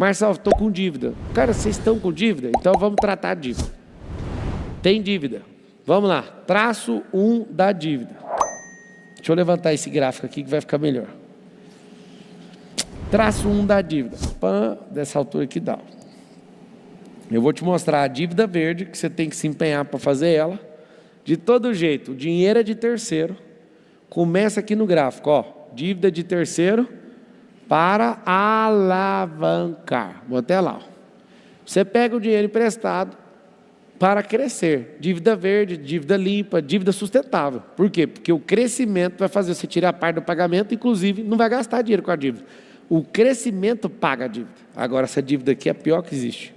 Marcelo, estou com dívida. Cara, vocês estão com dívida? Então vamos tratar a dívida. Tem dívida. Vamos lá. Traço 1 da dívida. Deixa eu levantar esse gráfico aqui que vai ficar melhor. Traço 1 da dívida. Pã, dessa altura aqui dá. Eu vou te mostrar a dívida verde, que você tem que se empenhar para fazer ela. De todo jeito, o dinheiro é de terceiro. Começa aqui no gráfico, ó. Dívida de terceiro para alavancar. Vou até lá. Ó. Você pega o dinheiro emprestado para crescer. Dívida verde, dívida limpa, dívida sustentável. Por quê? Porque o crescimento vai fazer você tirar a parte do pagamento, inclusive não vai gastar dinheiro com a dívida. O crescimento paga a dívida. Agora, essa dívida aqui é a pior que existe.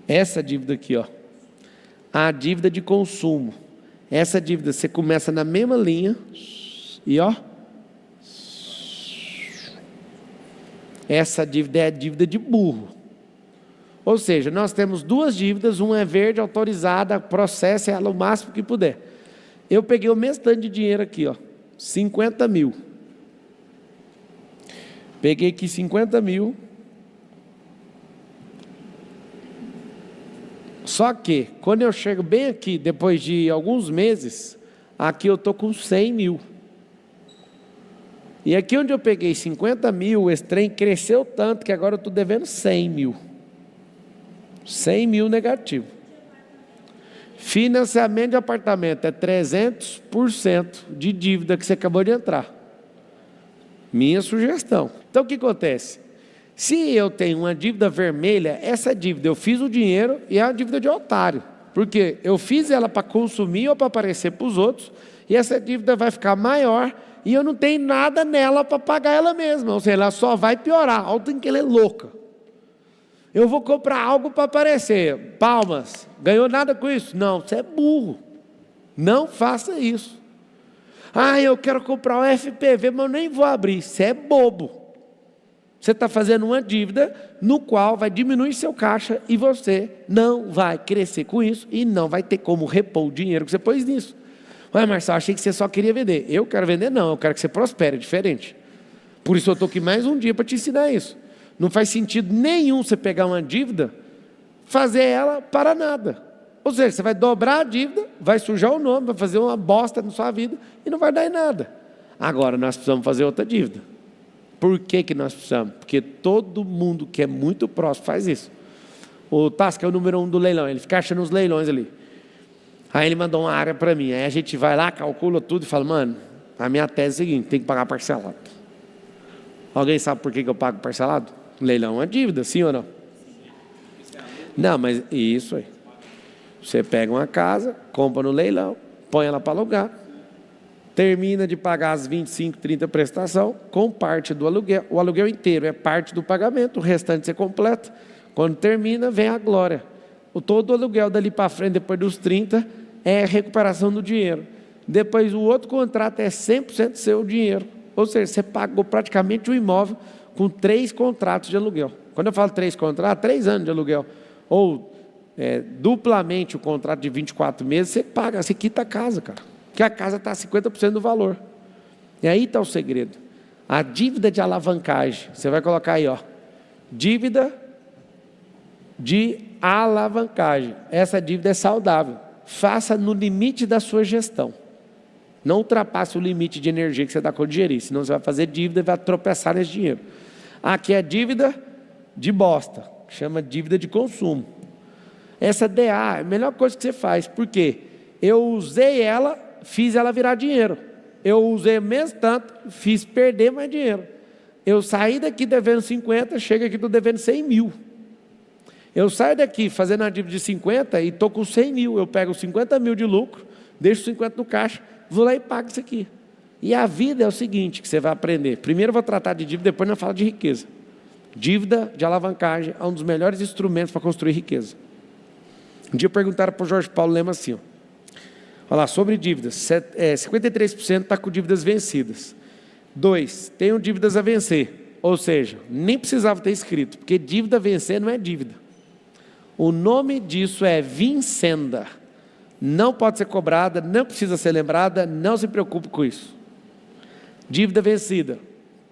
Essa dívida aqui, ó. A dívida de consumo. Essa dívida, você começa na mesma linha e, ó. Essa dívida é a dívida de burro. Ou seja, nós temos duas dívidas, uma é verde, autorizada, processa ela o máximo que puder. Eu peguei o mesmo tanto de dinheiro aqui, ó. 50 mil. Peguei aqui 50 mil. Só que, quando eu chego bem aqui, depois de alguns meses, aqui eu estou com 100 mil. E aqui onde eu peguei 50 mil, esse trem cresceu tanto que agora eu estou devendo 100 mil. 100 mil negativo. Financiamento de apartamento é 300% de dívida que você acabou de entrar. Minha sugestão. Então o que acontece? Se eu tenho uma dívida vermelha, essa dívida eu fiz o dinheiro e é uma dívida de otário. Porque eu fiz ela para consumir ou para aparecer para os outros, e essa dívida vai ficar maior e eu não tenho nada nela para pagar ela mesma. Ou seja, ela só vai piorar. Olha o tanto que ela é louca. Eu vou comprar algo para aparecer. Palmas. Ganhou nada com isso? Não, você é burro. Não faça isso. Ah, eu quero comprar o FPV, mas eu nem vou abrir. Você é bobo. Você está fazendo uma dívida no qual vai diminuir seu caixa e você não vai crescer com isso e não vai ter como repor o dinheiro que você pôs nisso. Ué, Marcelo, achei que você só queria vender. Eu quero vender não, eu quero que você prospere, é diferente. Por isso eu estou aqui mais um dia para te ensinar isso. Não faz sentido nenhum você pegar uma dívida, fazer ela para nada. Ou seja, você vai dobrar a dívida, vai sujar o nome, vai fazer uma bosta na sua vida e não vai dar em nada. Agora nós precisamos fazer outra dívida. Por que nós precisamos? Porque todo mundo que é muito próximo faz isso. O Tasca é o número 1 do leilão, ele fica achando os leilões ali. Aí ele mandou uma área para mim, aí a gente vai lá, calcula tudo e fala, mano, a minha tese é a seguinte, tem que pagar parcelado. Alguém sabe por que eu pago parcelado? Leilão é uma dívida, sim ou não? Não, mas isso aí. Você pega uma casa, compra no leilão, põe ela para alugar, termina de pagar as 25, 30 prestação, com parte do aluguel. O aluguel inteiro é parte do pagamento, o restante você completa. Quando termina, vem a glória. Todo o aluguel dali para frente, depois dos 30, é recuperação do dinheiro. Depois o outro contrato é 100% seu dinheiro. Ou seja, você pagou praticamente o imóvel com 3 contratos de aluguel. Quando eu falo 3 contratos, 3 anos de aluguel. Ou duplamente o contrato de 24 meses, você paga, você quita a casa, cara. Porque a casa está a 50% do valor. E aí está o segredo. A dívida de alavancagem, você vai colocar aí, ó. Dívida de alavancagem. Essa dívida é saudável. Faça no limite da sua gestão. Não ultrapasse o limite de energia que você dá conta de gerir, senão você vai fazer dívida e vai tropeçar nesse dinheiro. Aqui é dívida de bosta, chama dívida de consumo. Essa DA é a melhor coisa que você faz, porque eu usei ela, fiz ela virar dinheiro. Eu usei mesmo tanto, fiz perder mais dinheiro. Eu saí daqui devendo 50, chego aqui estou devendo 100 mil. Eu saio daqui fazendo a dívida de 50 e estou com 100 mil. Eu pego 50 mil de lucro, deixo 50 no caixa, vou lá e pago isso aqui. E a vida é o seguinte que você vai aprender. Primeiro eu vou tratar de dívida, depois eu falo de riqueza. Dívida de alavancagem é um dos melhores instrumentos para construir riqueza. Um dia perguntaram para o Jorge Paulo Lema assim, ó. Olha lá, sobre dívidas, 53% está com dívidas vencidas. 2, tenho dívidas a vencer. Ou seja, nem precisava ter escrito, porque dívida a vencer não é dívida. O nome disso é vincenda. Não pode ser cobrada, não precisa ser lembrada, não se preocupe com isso. Dívida vencida.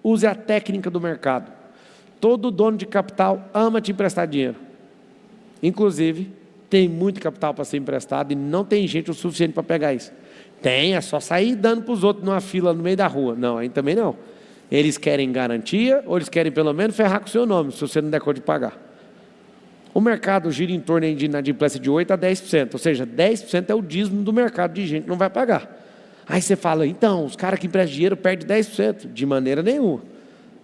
Use a técnica do mercado. Todo dono de capital ama te emprestar dinheiro. Inclusive, tem muito capital para ser emprestado e não tem gente o suficiente para pegar isso. Tem, é só sair dando para os outros numa fila no meio da rua. Não, aí também não. Eles querem garantia ou eles querem pelo menos ferrar com o seu nome, se você não der conta de pagar. O mercado gira em torno de inadimplência de 8% a 10%, ou seja, 10% é o dízimo do mercado de gente que não vai pagar. Aí você fala, então, os caras que emprestam dinheiro perdem 10%. De maneira nenhuma.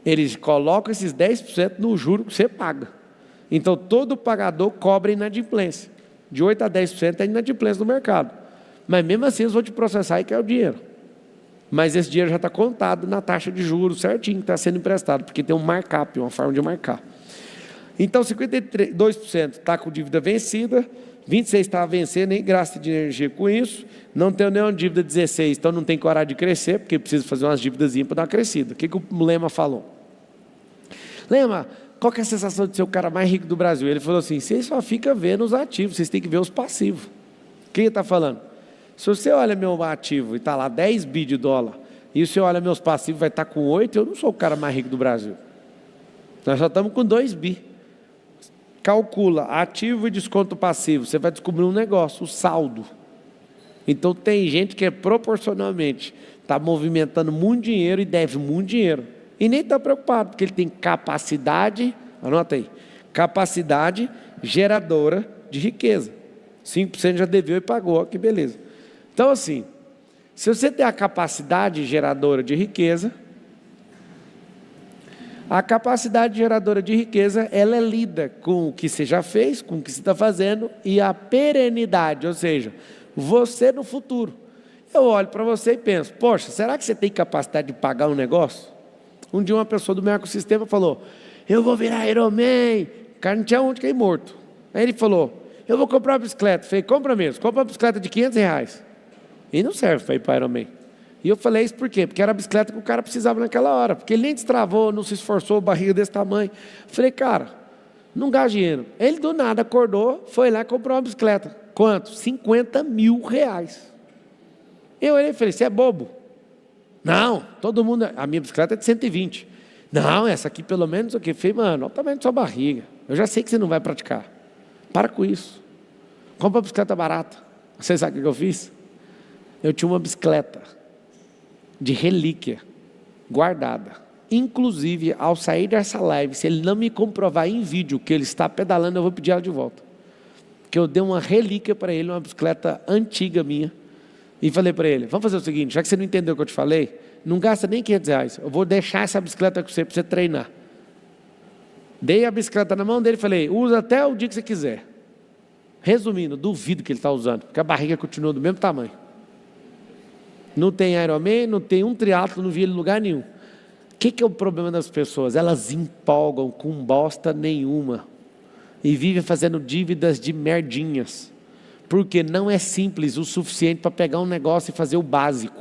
Eles colocam esses 10% no juro que você paga. Então, todo pagador cobra inadimplência. De 8% a 10% é inadimplência do mercado. Mas mesmo assim, eles vão te processar e quer o dinheiro. Mas esse dinheiro já está contado na taxa de juros certinho que está sendo emprestado, porque tem um markup, uma forma de marcar. Então, 52% está com dívida vencida, 26% está a vencer, nem gasta de energia com isso, não tem nenhuma dívida 16%, então não tem coragem de crescer, porque precisa fazer umas dívidas para dar uma crescida. O que o Lema falou? Lema, qual que é a sensação de ser o cara mais rico do Brasil? Ele falou assim, vocês só ficam vendo os ativos, vocês têm que ver os passivos. O que ele está falando? Se você olha meu ativo e está lá 10 bi de dólar, e você olha meus passivos vai estar com 8, eu não sou o cara mais rico do Brasil. Nós só estamos com 2 bi. Calcula ativo e desconto passivo, você vai descobrir um negócio, o saldo. Então tem gente que proporcionalmente está movimentando muito dinheiro e deve muito dinheiro. E nem está preocupado, porque ele tem capacidade, anota aí, capacidade geradora de riqueza. 5% já deveu e pagou, que beleza. Então assim, se você tem a capacidade geradora de riqueza, a capacidade geradora de riqueza, ela é lida com o que você já fez, com o que você está fazendo e a perenidade, ou seja, você no futuro. Eu olho para você e penso, poxa, será que você tem capacidade de pagar um negócio? Um dia uma pessoa do meu ecossistema falou, eu vou virar Ironman, o cara não tinha onde cair morto. Aí ele falou, eu vou comprar uma bicicleta. Eu falei, compra mesmo, compra uma bicicleta de R$500. E não serve para ir para Ironman. E eu falei isso por quê? Porque era a bicicleta que o cara precisava naquela hora. Porque ele nem destravou, não se esforçou, barriga desse tamanho. Eu falei, cara, não gasta dinheiro. Ele do nada acordou, foi lá e comprou uma bicicleta. Quanto? R$50 mil. Eu olhei e falei, você é bobo? Não, todo mundo... A minha bicicleta é de 120. Não, essa aqui pelo menos o quê? Eu falei, mano, olha o tamanho da sua barriga. Eu já sei que você não vai praticar. Para com isso. Compra uma bicicleta barata. Você sabe o que eu fiz? Eu tinha uma bicicleta de relíquia, guardada. Inclusive, ao sair dessa live, se ele não me comprovar em vídeo que ele está pedalando, eu vou pedir ela de volta. Porque eu dei uma relíquia para ele, uma bicicleta antiga minha, e falei para ele, vamos fazer o seguinte, já que você não entendeu o que eu te falei, não gasta nem R$500, eu vou deixar essa bicicleta com você, para você treinar. Dei a bicicleta na mão dele e falei, usa até o dia que você quiser. Resumindo, duvido que ele está usando, porque a barriga continua do mesmo tamanho. Não tem Ironman, não tem um triatlo, não vi ele em lugar nenhum. O que é o problema das pessoas? Elas empolgam com bosta nenhuma e vivem fazendo dívidas de merdinhas, porque não é simples o suficiente para pegar um negócio e fazer o básico.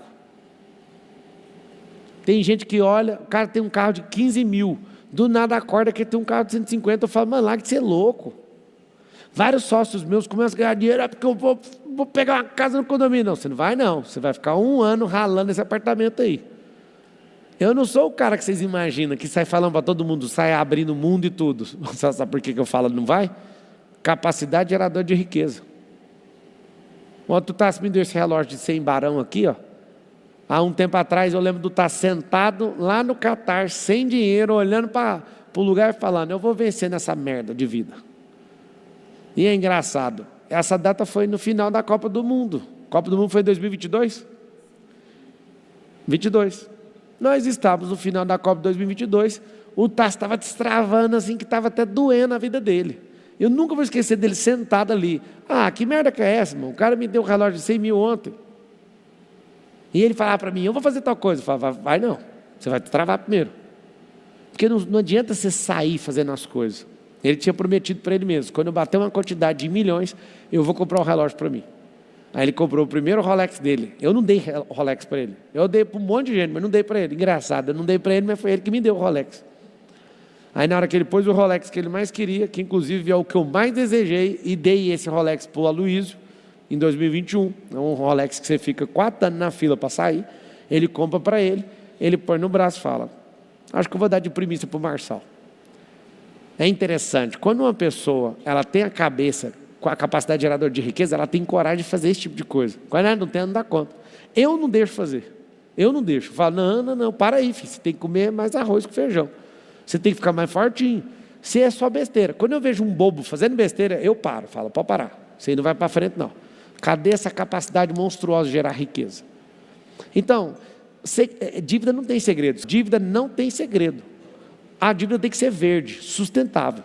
Tem gente que olha, o cara tem um carro de 15 mil, do nada acorda que tem um carro de 150, eu falo, mano, larga de ser louco. Vários sócios meus começam a ganhar dinheiro, porque eu vou pegar uma casa no condomínio. Não, você não vai não, você vai ficar 1 ano ralando esse apartamento aí. Eu não sou o cara que vocês imaginam, que sai falando para todo mundo, sai abrindo o mundo e tudo. Você sabe por que eu falo não vai? Capacidade geradora de riqueza. Quando tu me deu esse relógio de 100 barão aqui, ó. Há um tempo atrás eu lembro de estar sentado lá no Catar, sem dinheiro, olhando para o lugar e falando, eu vou vencer nessa merda de vida. E é engraçado, essa data foi no final da Copa do Mundo. Copa do Mundo foi em 2022? 22. Nós estávamos no final da Copa de 2022, o Tasso estava destravando assim, que estava até doendo a vida dele. Eu nunca vou esquecer dele sentado ali. Ah, que merda que é essa, irmão? O cara me deu um relógio de 100 mil ontem. E ele falava para mim, eu vou fazer tal coisa. Eu falava, vai não, você vai travar primeiro. Porque não adianta você sair fazendo as coisas. Ele tinha prometido para ele mesmo, quando eu bater uma quantidade de milhões, eu vou comprar um relógio para mim. Aí ele comprou o primeiro Rolex dele. Eu não dei Rolex para ele. Eu dei para um monte de gente, mas não dei para ele. Engraçado, eu não dei para ele, mas foi ele que me deu o Rolex. Aí na hora que ele pôs o Rolex que ele mais queria, que inclusive é o que eu mais desejei, e dei esse Rolex para o Aloysio, em 2021, é um Rolex que você fica 4 anos na fila para sair, ele compra para ele põe no braço e fala, acho que eu vou dar de primícia para o Marçal. É interessante, quando uma pessoa ela tem a cabeça com a capacidade geradora de riqueza, ela tem coragem de fazer esse tipo de coisa. Quando ela não tem, ela não dá conta. Eu não deixo fazer. Eu não deixo. Eu falo, não, para aí, filho. Você tem que comer mais arroz com feijão. Você tem que ficar mais fortinho. Se é só besteira. Quando eu vejo um bobo fazendo besteira, eu paro. Falo, pode parar. Você não vai para frente, não. Cadê essa capacidade monstruosa de gerar riqueza? Então, dívida não tem segredo. Dívida não tem segredo. A dívida tem que ser verde, sustentável.